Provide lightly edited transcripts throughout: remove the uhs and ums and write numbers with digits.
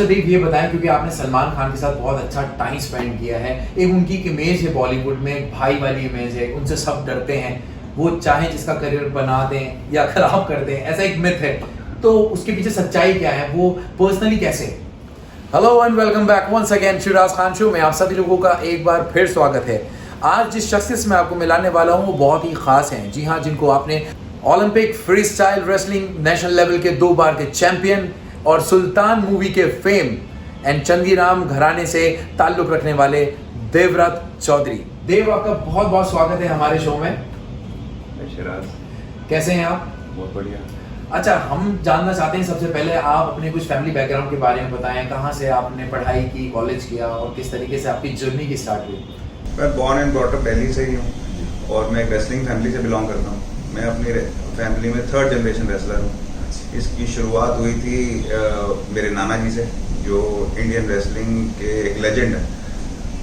अच्छा देव, ये बताएं, क्योंकि आपने सलमान खान के साथ बहुत अच्छा टाइम स्पेंड किया है, एक उनकी इमेज है बॉलीवुड में, एक भाई वाली इमेज है, उनसे सब डरते हैं, वो चाहे जिसका करियर बना दें या खराब कर दें, ऐसा एक मिथ है। तो उसके पीछे सच्चाई क्या है, वो पर्सनली कैसे है? Hello and welcome back once again Shivraj Khan show में आप सभी लोगों का एक बार फिर स्वागत है। आज जिस शख्सियत से मैं आपको मिलाने वाला हूँ वो बहुत ही खास हैं। जी हाँ, जिनको आपने Olympic free style wrestling national level के 2 बार के चैंपियन और सुल्तान मूवी के फेम एंड चंदीराम घराने से ताल्लुक रखने वाले देवव्रत चौधरी। देव, आपका बहुत बहुत स्वागत है हमारे शो में। शिराज, कैसे हैं आप? बहुत बढ़िया। अच्छा, हम जानना चाहते हैं सबसे पहले आप अपने कुछ फैमिली बैकग्राउंड के बारे में बताएं। कहाँ से आपने पढ़ाई की, कॉलेज किया और किस तरीके से आपकी जर्नी की स्टार्ट हुई? मैं born and brought up Delhi से ही हूँ और मैं एक रेसलिंग फैमिली से बिलोंग करता हूँ। मैं अपनी फैमिली में 3rd जनरेशन रेसलर हूँ। इसकी शुरुआत हुई थी मेरे नाना जी से, जो इंडियन रेसलिंग के एक लेजेंड है।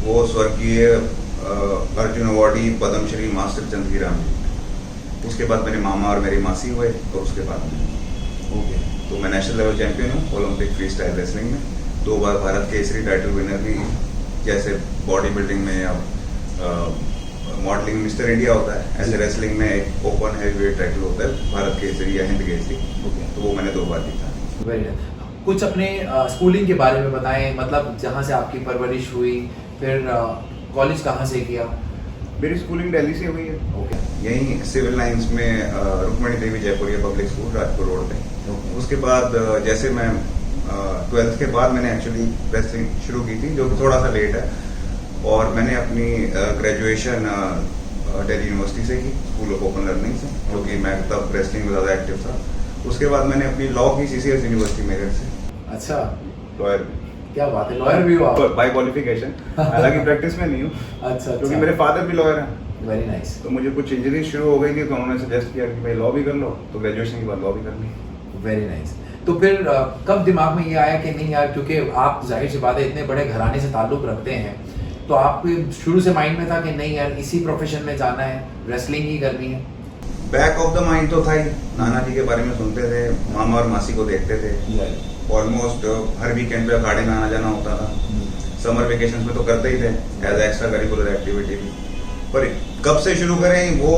वो स्वर्गीय अर्जुन अवार्डी पद्मश्री मास्टर चंदीराम जी। उसके बाद मेरे मामा और मेरी मासी हुए, तो उसके बाद ओके। तो मैं नेशनल लेवल चैंपियन हूँ ओलंपिक फ्री स्टाइल रेसलिंग में। 2 बार भारत केसरी टाइटल विनर भी। जैसे बॉडी बिल्डिंग में या मॉडलिंग मिस्टर इंडिया होता है, ऐसे रेसलिंग में एक ओपन हैवीवेट टाइटल होता है, भारत केसरी या हिंद केसरी। तो वो मैंने 2 बार जीता। Very nice. कुछ अपने स्कूलिंग के बारे में बताएं, मतलब जहाँ से आपकी परवरिश हुई, फिर कॉलेज कहाँ से किया? मेरी स्कूलिंग दिल्ली से हुई है। ओके। यहीं सिविल लाइंस में Rukmani Devi Jaipuria Public School Rajpur Road पे। उसके बाद जैसे मैं 12th के बाद मैंने एक्चुअली रेसलिंग शुरू की थी, जो थोड़ा सा लेट है। और मैंने अपनी ग्रेजुएशन दिल्ली यूनिवर्सिटी से की, स्कूल ऑफ ओपन लर्निंग से, जो कि मैं तब रेसलिंग में ज़्यादा एक्टिव था। उसके बाद मैंने अपनी लॉ की CCS यूनिवर्सिटी मेरठ से। अच्छा, लॉयर। क्या बात है, लॉयर भी हो आप? बाय क्वालिफिकेशन, हालांकि प्रैक्टिस में नहीं हूँ। अच्छा, क्योंकि मेरे फादर भी लॉयर हैं। Very nice. तो मुझे कुछ इंजरी शुरू हो गई थी, तो उन्होंने सजेस्ट किया कि भाई लॉ भी कर लो, तो ग्रेजुएशन के बाद लॉ भी कर ली। Very nice. तो फिर कब दिमाग में ये आया कि नहीं यार, क्योंकि आप जाहिर सी बात है इतने बड़े घराने से ताल्लुक रखते हैं, तो आपके शुरू से माइंड में था कि नहीं यार इसी प्रोफेशन में जाना है, रेसलिंग ही करनी है? बैक ऑफ द माइंड तो था ही। नाना जी के बारे में सुनते थे, मामा और मासी को देखते थे। ऑलमोस्ट हर वीकेंड पे अखाड़े में आना जाना होता था। समर वेकेशन में तो करते ही थे एज एक्स्ट्रा करिकुलर एक्टिविटी भी। पर कब से शुरू करें, वो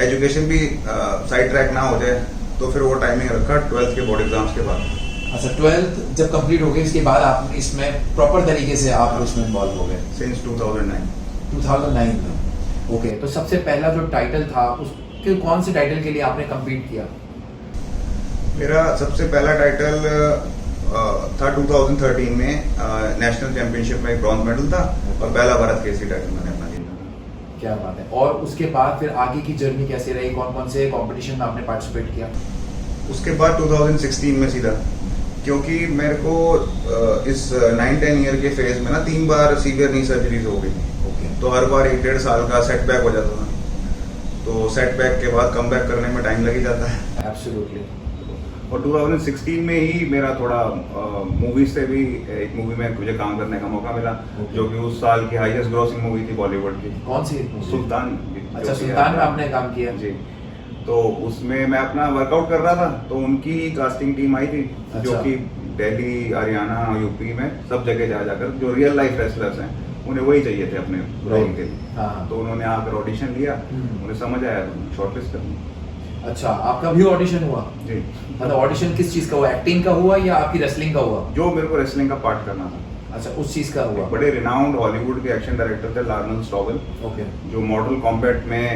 एजुकेशन भी साइड ट्रैक ना हो जाए, तो फिर वो टाइमिंग रखा 12th के बोर्ड एग्जाम्स के बाद। अच्छा, 12th जब कंप्लीट हो गई, इसके बाद आप इसमें प्रॉपर तरीके से आप उसमें इन्वॉल्व हो गए? सिंस 2009। 2009 में। ओके। तो सबसे पहला जो टाइटल था, उसके कौन से टाइटल के लिए आपने कम्पीट किया? मेरा सबसे पहला टाइटल था 2013 में नेशनल चैंपियनशिप में एक ब्रॉन्ज मेडल था, और पहला भारत केसरी टाइटल मैंने अपना जीता। क्या बात है। और उसके बाद फिर आगे की जर्नी कैसे रही, कौन कौन से कंपटीशन में आपने पार्टिसिपेट किया? उसके बाद 2016 में सीधा, क्योंकि मेरे को इस 9-10 ईयर के फेज में ना 3 बार सीवियर नी सर्जरीज हो गई। तो हर बार 1-1.5 साल का सेटबैक हो जाता था। तो सेटबैक के बाद कमबैक करने में टाइम लग ही जाता है। एब्सोल्युटली। और 2016 में ही मेरा थोड़ा मूवीज से भी एक मूवी में मुझे काम करने का मौका मिला, जो कि उस साल की हाईएस्ट ग्रॉसिंग मूवी थी बॉलीवुड की। कौन सी? सुल्तान। अच्छा, सुल्तान में आपने काम किया? जी। तो उसमें मैं अपना वर्कआउट कर रहा था, तो उनकी कास्टिंग टीम आई थी। अच्छा। जो कि दिल्ली, हरियाणा, यूपी में सब जगह जा जाकर जो रियल लाइफ रेसलर्स हैं, उन्हें वही चाहिए थे अपने रोल के लिए। हाँ। तो उन्होंने आकर ऑडिशन लिया, उन्हें समझ आया तो शॉर्टलिस्ट कर दिया। अच्छा, आपका भी ऑडिशन हुआ? जी। मतलब ऑडिशन किस चीज का हुआ, एक्टिंग का हुआ या आपकी रेसलिंग का हुआ? जो मेरे को रेसलिंग का पार्ट करना था। अच्छा, उस चीज का हुआ। बड़े रिनाउंड हॉलीवुड के एक्शन डायरेक्टर थे लार्नल स्टॉवेल। ओके। जो मॉडल कॉम्बैट में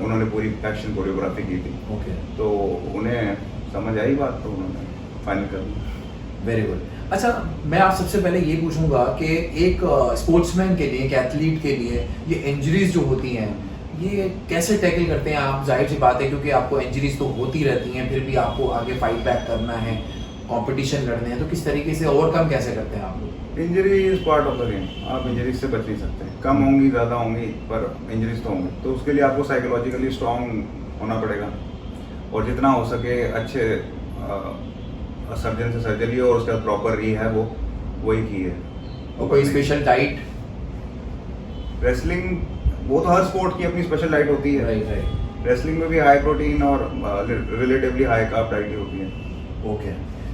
उन्होंने पूरी एक्शन कोरियोग्राफी की थी। ओके। तो उन्हें समझ आई बात, तो उन्होंने फाइनल कर दिया। Very good. अच्छा, मैं आप सबसे पहले ये पूछूंगा कि एक स्पोर्ट्समैन के लिए, एक एथलीट के लिए ये इंजरीज जो होती हैं, ये कैसे टैकल करते हैं आप? जाहिर सी बात है, क्योंकि आपको इंजरीज तो होती रहती हैं, फिर भी आपको आगे फाइट बैक करना है, कंपटीशन लड़ने हैं, तो किस तरीके से ओवरकम कैसे करते हैं आप लोग? Injury is part of the game. आप इंजरीज से बच नहीं सकते, कम होंगी ज़्यादा होंगी, पर इंजरीज तो होंगी। तो उसके लिए आपको साइकोलॉजिकली स्ट्रांग होना पड़ेगा, और जितना हो सके अच्छे सर्जन से सर्जरी और उसके बाद प्रॉपर रिहैब वो वही की है। और कोई स्पेशल डाइट? रेसलिंग, वो तो हर स्पोर्ट की अपनी स्पेशल डाइट होती है। राइट। रेसलिंग में भी हाई प्रोटीन और रिलेटिवली हाई कार्ब डाइट होती है। ओके।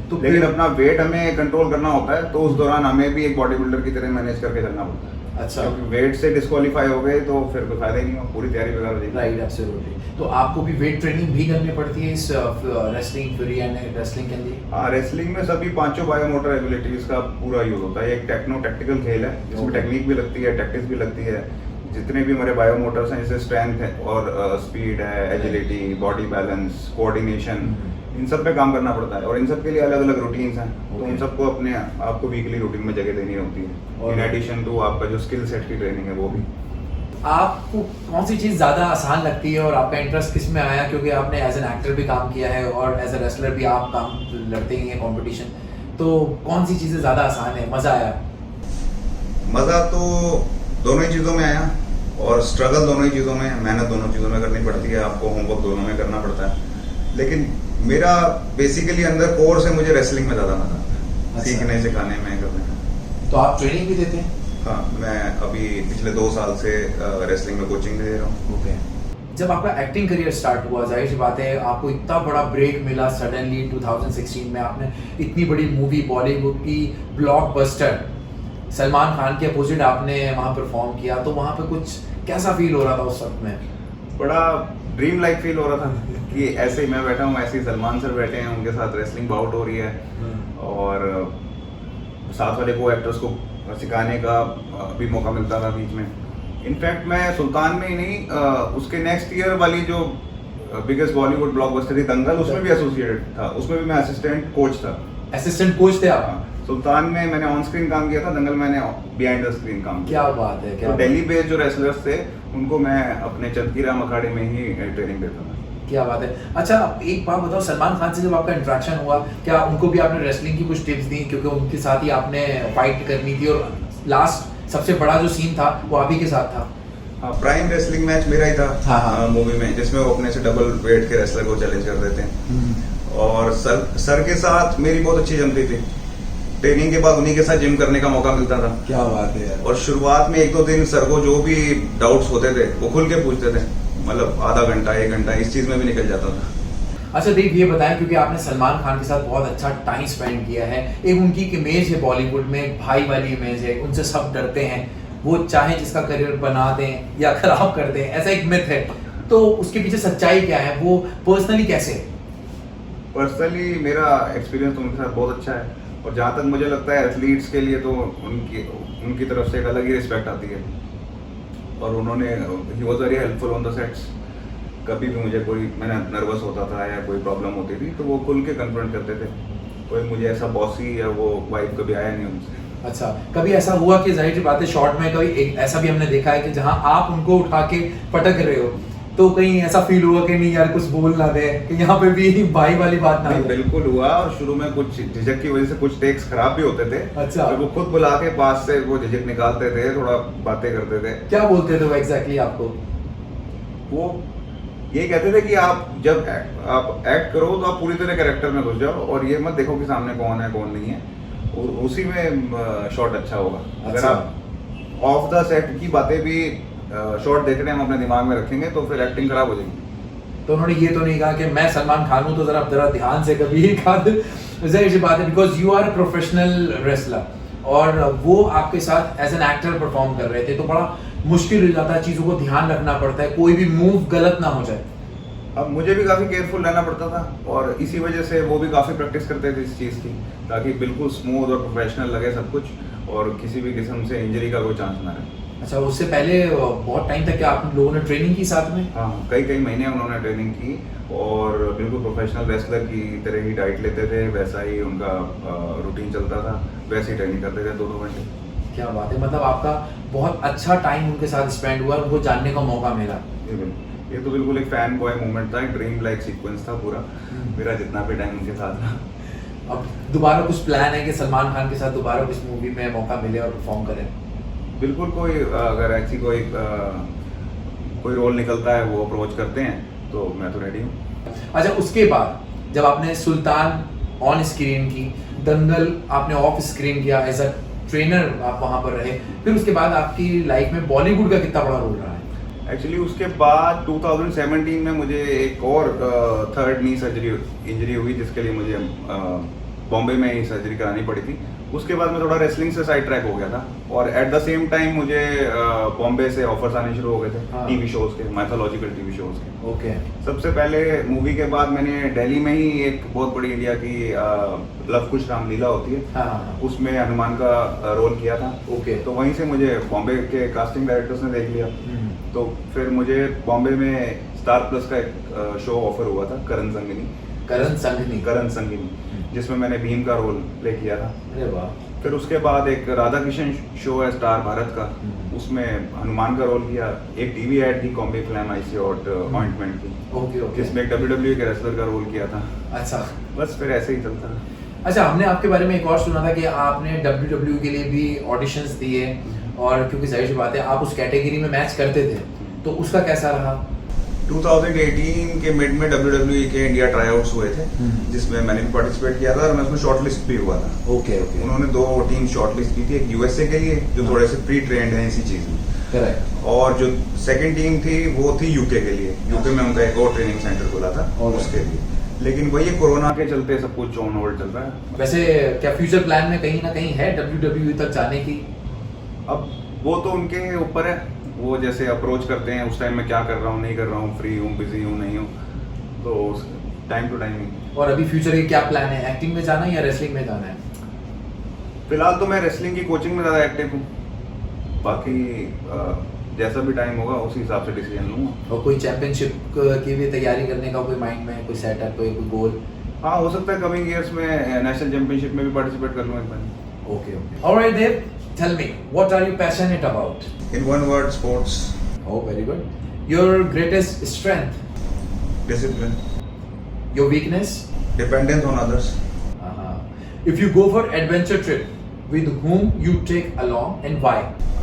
तो लेकिन फिर- अपना वेट हमें कंट्रोल करना होता है, तो उस दौरान हमें भी एक बॉडी बिल्डर की तरह मैनेज करके चलना पड़ता है। अच्छा। क्योंकि वेट से डिस्क्वालीफाई हो गए तो फिर कोई फायदा ही नहीं हो, पूरी तैयारी बेकार हो जाएगी। Right, absolutely. तो आपको भी वेट ट्रेनिंग भी करनी पड़ती है इस रेसलिंग, फ्यूरी एंड रेसलिंग के लिए? हाँ, रेसलिंग में सभी पांचों बायोमोटर एबिलिटीज का पूरा यूज होता है। एक टेक्नो टैक्टिकल खेल है जिसमें Okay. टेक्निक भी लगती है, टैक्टिक्स भी लगती है। जितने भी हमारे बायोमोटर्स हैं जैसे स्ट्रेंथ है और स्पीड है, एजिलिटी, बॉडी बैलेंस, कोऑर्डिनेशन, इन सब पे काम करना पड़ता है और इन सब के लिए अलग अलग रूटीन्स हैं। तो Okay. उन सबको अपने आपको वीकली रूटीन में जगह देनी होती है। और- इन एडिशन टू आपका जो स्किल सेट की ट्रेनिंग है वो भी। आपको कौन सी चीज़ ज़्यादा आसान लगती है और आपका इंटरेस्ट किस में आया? क्योंकि आपने एज एन एक्टर भी काम किया है और एज ए रेसलर भी आप काम लड़ते ही हैं कंपटीशन, तो कौन सी चीज़ें ज़्यादा आसान है, मज़ा आया? मज़ा तो दोनों ही चीज़ों में आया और स्ट्रगल दोनों ही चीज़ों में, मेहनत दोनों चीज़ों में करनी पड़ती है, आपको होमवर्क दोनों में करना पड़ता है। लेकिन मेरा बेसिकली अंदर कोर से मुझे रेसलिंग में ज़्यादा मज़ा आता है, अच्छा। सीखने सिखाने में, करने में। तो आप ट्रेनिंग भी देते हैं? हाँ, मैं अभी पिछले 2 साल से रेसलिंग में कोचिंग दे रहा हूँ। ओके। जब आपका एक्टिंग करियर स्टार्ट हुआ, जाहिर सी बात है आपको इतना बड़ा ब्रेक मिला सडनली 2016 में, आपने इतनी बड़ी मूवी बॉलीवुड की ब्लॉकबस्टर सलमान खान के अपोजिट आपने वहाँ परफॉर्म किया, तो वहाँ पे कुछ कैसा फील हो रहा था उस वक्त में? बड़ा ड्रीम लाइक फील हो रहा था कि ऐसे ही मैं बैठा हूँ, ऐसे ही सलमान सर बैठे हैं, उनके साथ रेसलिंग बाउट हो रही है और साथ वाले को एक्टर्स को सिखाने का भी मौका मिलता था बीच में। इनफैक्ट मैं सुल्तान में ही नहीं, उसके नेक्स्ट ईयर वाली जो बिगेस्ट बॉलीवुड ब्लॉकबस्टर थी दंगल, उसमें भी एसोसिएटेड था, उसमें भी मैं असिस्टेंट कोच था। असिस्टेंट कोच थे आप? सुल्तान में मैंने ऑन स्क्रीन काम किया था, दंगल मैंने बिहाइंड द स्क्रीन काम किया। क्या बात है, क्या तो बात दिल्ली है। बेस्ड जो रेसलर्स थे उनको मैं अपने चंदकीराम अखाड़े में ही ट्रेनिंग देता था। क्या बात है। अच्छा, एक बात बताओ, सलमान खान से जब आपका इंटरेक्शन हुआ, क्या उनको भी आपने रेसलिंग की कुछ टिप्स दी? क्योंकि उनके साथ ही आपने फाइट करनी थी और लास्ट सबसे बड़ा जो सीन था वो आप ही के साथ था। हाँ, प्राइम रेसलिंग मैच मेरा ही था। हाँ, हाँ। मूवी में, जिसमें वो अपने से डबल वेट के रेसलर को चैलेंज कर देते हैं और सर के साथ मेरी बहुत अच्छी जमती थी। ट्रेनिंग के बाद उन्हीं के साथ जिम करने का मौका मिलता था। क्या बात है यार। और शुरुआत में 1-2 दिन सर को जो भी डाउट्स होते थे वो खुल के पूछते थे, मतलब आधा घंटा 1 घंटा इस चीज में भी निकल जाता था। अच्छा देव, ये बताएं, क्योंकि आपने सलमान खान के साथ बहुत अच्छा टाइम स्पेंड किया है, एक उनकी एक इमेज है बॉलीवुड में, एक भाई वाली इमेज है, उनसे सब डरते हैं, वो चाहे जिसका करियर बना दें या खराब कर दें, ऐसा एक मिथ है। तो उसके पीछे सच्चाई क्या है, वो पर्सनली कैसे है? पर्सनली मेरा एक्सपीरियंस तो उनके साथ बहुत अच्छा है और जहाँ तक मुझे लगता है एथलीट्स के लिए तो उनकी तरफ से एक अलग ही रिस्पेक्ट आती है और उन्होंने he was very helpful on the sets. कभी भी मुझे कोई, मैंने नर्वस होता था या कोई प्रॉब्लम होती थी तो वो खुल के कन्फ्रंट करते थे। कोई मुझे ऐसा बॉसी या वो वाइब कभी आया नहीं उनसे। अच्छा, कभी ऐसा हुआ कि जाहिर सी बात है शॉर्ट में कभी एक ऐसा भी हमने देखा है कि जहां आप उनको उठा के पटक रहे हो, तो कहीं ऐसा फील हुआ कि नहीं यार कुछ बोल ना दे, कि यहाँ पे भी भाई वाली बात ना नहीं, हो? बिल्कुल हुआ और शुरू में कुछ झिझक की वजह से कुछ टेक्स खराब भी होते थे। अच्छा। तो वो खुद बुला के पास से वो झिझक निकालते थे, थोड़ा बातें करते थे। क्या बोलते थे वो एग्जैक्टली आपको? वो ये कहते थे कि आप जब आप एक्ट करो तो आप पूरी तरह कैरेक्टर में घुस जाओ और ये मत देखो कि सामने कौन है कौन नहीं है, और उसी में शॉट अच्छा होगा। अगर अच्छा। आप ऑफ द सेट की बातें भी शॉट देख रहे हैं, हम अपने दिमाग में रखेंगे तो फिर एक्टिंग खराब हो जाएगी। तो उन्होंने ये तो नहीं कहा कि मैं सलमान खान हूं तो जरा ध्यान से कभी ही जाहिर सी बात है, because you are a professional wrestler और वो आपके साथ एज एन एक्टर परफॉर्म कर रहे थे, तो बड़ा मुश्किल हो जाता है, चीज़ों को ध्यान रखना पड़ता है, कोई भी मूव गलत ना हो जाए। अब मुझे भी काफ़ी केयरफुल रहना पड़ता था और इसी वजह से वो भी काफ़ी प्रैक्टिस करते थे इस चीज़ की, ताकि बिल्कुल स्मूथ और प्रोफेशनल लगे सब कुछ और किसी भी किस्म से इंजरी का कोई चांस ना रहे। अच्छा, उससे पहले बहुत टाइम तक क्या आप लोगों ने ट्रेनिंग की साथ में? हाँ, कई महीने उन्होंने ट्रेनिंग की और बिल्कुल प्रोफेशनल रेसलर की तरह ही डाइट लेते थे, वैसा ही उनका रूटीन चलता था, वैसे ही ट्रेनिंग करते थे 2-2 घंटे। क्या बात है, मतलब आपका बहुत अच्छा टाइम उनके साथ स्पेंड हुआ, उनको जानने का मौका मिला। ये तो बिल्कुल एक फैन बॉय मोमेंट था, एक ड्रीम लाइक सीक्वेंस था पूरा मेरा, जितना भी टाइम उनके साथ था। अब दोबारा कुछ प्लान है कि सलमान खान के साथ दोबारा कुछ मूवी में मौका मिले और परफॉर्म करें? बिल्कुल, कोई अगर ऐसी कोई रोल निकलता है वो अप्रोच करते हैं तो मैं तो रेडी हूँ। अच्छा, उसके बाद जब आपने सुल्तान ऑन स्क्रीन की, दंगल आपने ऑफ स्क्रीन किया, एज अ ट्रेनर आप वहाँ पर रहे, फिर उसके बाद आपकी लाइफ में बॉलीवुड का कितना बड़ा रोल रहा है? एक्चुअली उसके बाद 2017 में मुझे एक और थर्ड नी सर्जरी इंजरी हुई, जिसके लिए मुझे बॉम्बे में ही सर्जरी करानी पड़ी थी। उसके बाद मैं थोड़ा रेसलिंग से साइड ट्रैक हो गया था और एट द सेम टाइम मुझे बॉम्बे से ऑफर्स आने शुरू हो गए थे हाँ। टीवी शोज के, माइथोलॉजिकल टीवी शोज के। ओके। सबसे पहले मूवी के बाद मैंने दिल्ली में ही एक बहुत बड़ी इंडिया की लव कुश रामलीला होती है, हाँ। उसमें हनुमान का रोल किया था। ओके। तो वहीं से मुझे बॉम्बे के कास्टिंग डायरेक्टर्स ने देख लिया। तो फिर मुझे बॉम्बे में स्टार प्लस का एक शो ऑफर हुआ था, करण संगिनी, जिसमें मैंने भीम का रोल प्ले किया था। अरे वाह। फिर उसके बाद एक राधा किशन शो है स्टार भारत का, उसमें हनुमान का रोल किया। एक टीवी एड थी कॉम्बी फ्लैम आईसी ऑइंटमेंट की, ओके। जिसमें एक WWE के रेसलर का रोल किया था। अच्छा। बस फिर ऐसे ही चलता रहा। अच्छा, हमने आपके बारे में एक और सुना था कि आपने WWE के लिए भी ऑडिशंस दिए, और क्योंकि जाहिर सी बात है आप उस कैटेगरी में मैच करते थे, तो उसका कैसा रहा? 2018 के मिड में WWE के इंडिया ट्राईआउट्स हुए थे, जिसमें मैंने भी पार्टिसिपेट किया था और मैं उसमें शॉर्टलिस्ट भी हुआ था। ओके। उन्होंने 2 टीम शॉर्टलिस्ट की थी, एक यूएसए के लिए जो थोड़े से प्री ट्रेंड है इसी चीज में, करेक्ट, और जो सेकंड टीम थी वो थी यूके के लिए। यूके में उनका एक और ट्रेनिंग सेंटर खुला था उसके लिए, लेकिन वही कोरोना के चलते सब कुछ ऑन होल्ड चल रहा है। वैसे क्या फ्यूचर प्लान में कहीं ना कहीं है WWE तक जाने की? अब वो तो उनके ऊपर है, वो जैसे अप्रोच करते हैं उस टाइम में क्या कर रहा हूँ, नहीं कर रहा हूँ, फ्री हूँ, बिजी हूँ, नहीं हूँ, तो टाइम टू टाइम ही। और अभी फ्यूचर के क्या प्लान है? एक्टिंग में जाना है या रेसलिंग में जाना है? फिलहाल तो मैं रेसलिंग की कोचिंग में ज़्यादा एक्टिव हूँ, बाकी जैसा भी टाइम होगा उसी हिसाब से डिसीजन लूँगा। और कोई चैंपियनशिप की भी तैयारी करने का कोई माइंड में कोई सेटअप, कोई गोल? हाँ, हो सकता है कमिंग ईयर्स में नेशनल चैंपियनशिप में भी पार्टिसिपेट कर लूँ एक बार। Okay. Alright Dev, tell me what are you passionate about? In one word, sports. Oh, very good. Your greatest strength? Discipline. Your weakness? Dependence on others. Uh-huh. If you go for adventure trip, with whom you take along and why?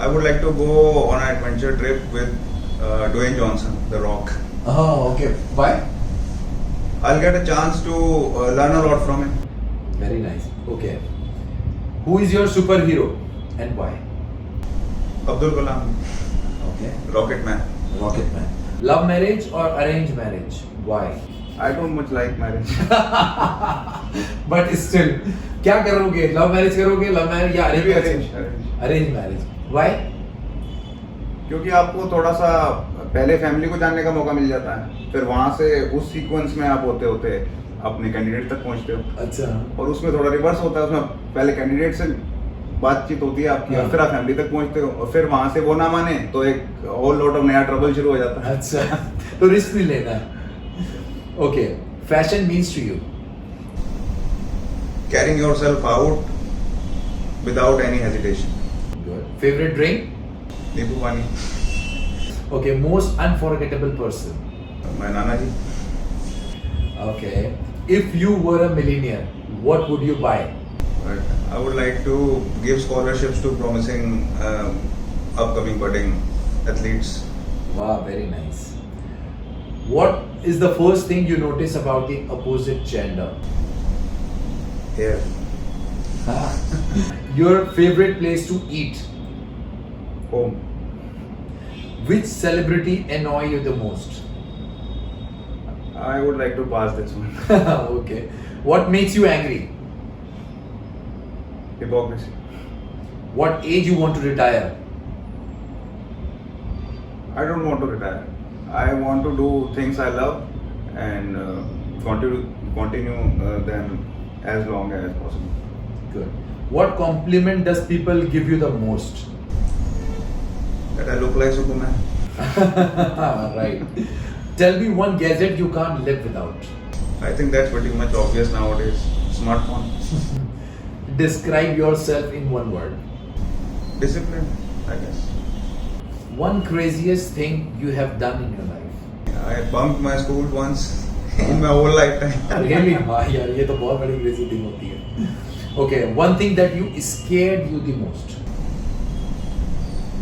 I would like to go on an adventure trip with Dwayne Johnson, The Rock. Oh, okay. Why? I'll get a chance to learn a lot from him. Very nice. Okay. Who is your superhero and why? Abdul Kalam. Okay. Rocket Man. Rocket Man. Love marriage or arranged marriage? Why? I don't much like marriage. But still, क्या करोगे? Love marriage करोगे? Love marriage या arranged marriage? Arrange. Arranged marriage. Why? क्योंकि आपको थोड़ा सा पहले family को जानने का मौका मिल जाता है, फिर वहां से उस सीक्वेंस में आप होते होते अपने कैंडिडेट तक पहुंचते हो। अच्छा। और उसमें थोड़ा रिवर्स होता है, उसमें पहले कैंडिडेट से बातचीत होती है आपकी, और फिर आप फैमिली तक पहुंचते हो, और फिर वहां से वो ना माने तो एक होल लॉट ऑफ नया ट्रबल शुरू हो जाता है। अच्छा, तो रिस्क नहीं लेना। Okay, fashion means to you? Carrying yourself out without any hesitation. Good. Favorite drink? नींबू पानी। Okay, most unforgettable person? मैं नाना जी। Okay. If you were a millionaire, what would you buy? But I would like to give scholarships to promising upcoming budding athletes. Wow, very nice. What is the first thing you notice about the opposite gender? Here. Your favorite place to eat? Home. Which celebrity annoy you the most? I would like to pass this one. Okay. What makes you angry? Hypocrisy. What age you want to retire? I don't want to retire. I want to do things I love and continue them as long as possible. Good. What compliment does people give you the most? That I look like Superman. Right. Tell me one gadget you can't live without. I think that's pretty much obvious nowadays. Smartphone. Describe yourself in one word. Discipline, I guess. One craziest thing you have done in your life. I bunked my school once in my whole lifetime. Really? हाँ यार, ये तो बहुत बड़ी crazy thing होती है. Okay, one thing that you scared you the most.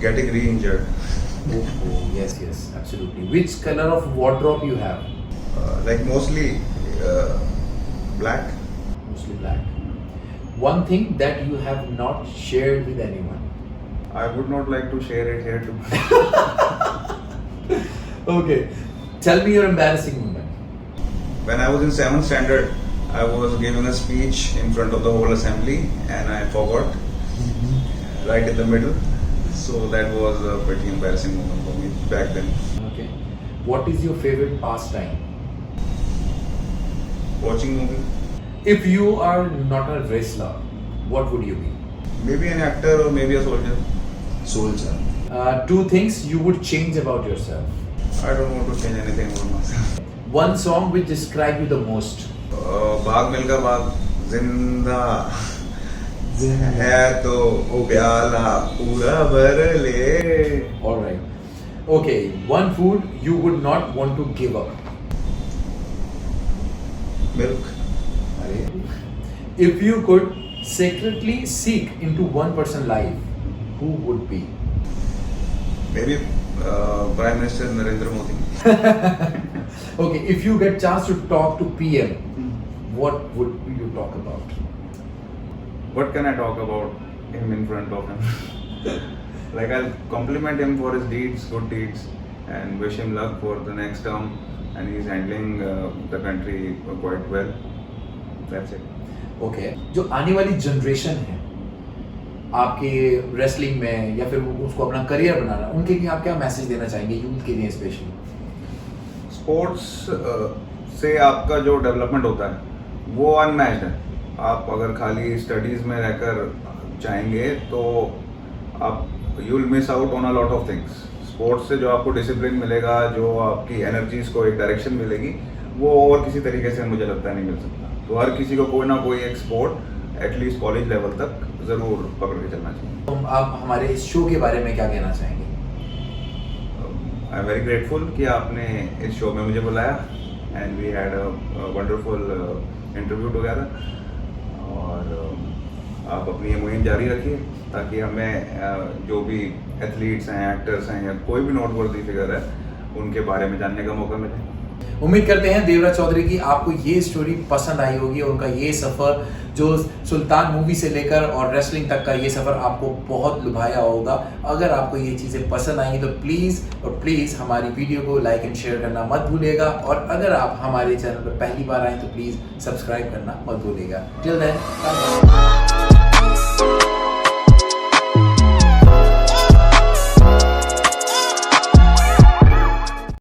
Getting re-injured. Oh, yes, absolutely. Which color of wardrobe you have? Like mostly black. Mostly black. One thing that you have not shared with anyone. I would not like to share it here too. Okay. Tell me your embarrassing moment. When I was in 7th standard, I was giving a speech in front of the whole assembly and I forgot right in the middle. So that was a pretty embarrassing moment for me back then. Okay. What is your favorite pastime? Watching movie, If you are not a wrestler, what would you be? maybe an actor or maybe a soldier. Soldier. Two things you would change about yourself. I don't want to change anything about myself. One song which describe you the most. भाग मिलकर भाग जिंदा है तो प्याला पूरा भर ले. All right. Okay. One food you would not want to give up. Milk. If you could secretly seek into one person's life, who would be? Maybe Prime Minister Narendra Modi. Okay. If you get chance to talk to PM, what would you talk about? What can I talk about him in front of him? Like I'll compliment him for his deeds, good deeds, and wish him luck for the next term. And he's handling the country quite well. That's it. Okay. जो आने वाली generation है आपके wrestling में या फिर उसको अपना करियर बनाना, उनके लिए आप क्या मैसेज देना चाहेंगे, यूथ के लिए स्पेशली? स्पोर्ट्स से आपका जो डेवलपमेंट होता है वो अनमैच्ड है. आप अगर खाली स्टडीज़ में रहकर जाएंगे तो आप you will miss out on a lot of things. Sports से जो आपको डिसिप्लिन मिलेगा, जो आपकी एनर्जीज को एक डायरेक्शन मिलेगी, वो और किसी तरीके से मुझे लगता है नहीं मिल सकता. तो हर किसी को कोई ना कोई एक स्पोर्ट एटलीस्ट कॉलेज लेवल तक ज़रूर पकड़ के चलना चाहिए. तो आप हमारे इस शो के बारे में क्या कहना चाहेंगे? आई एम वेरी ग्रेटफुल कि आपने इस शो में मुझे बुलाया and we had a wonderful interview together. और आप अपनी ये मुहिम जारी रखिए ताकि हमें जो भी एथलीट्स हैं, एक्टर्स हैं या कोई भी नोटवर्दी फिगर है उनके बारे में जानने का मौका मिले. उम्मीद करते हैं देवराज चौधरी की आपको ये स्टोरी पसंद आई होगी और उनका ये सफ़र जो सुल्तान मूवी से लेकर और रेसलिंग तक का ये सफ़र आपको बहुत लुभाया होगा. अगर आपको ये चीज़ें पसंद आएंगी तो प्लीज़ हमारी वीडियो को लाइक एंड शेयर करना मत भूलिएगा. और अगर आप हमारे चैनल पर पहली बार आए तो प्लीज़ सब्सक्राइब करना मत भूलिएगा. Till then.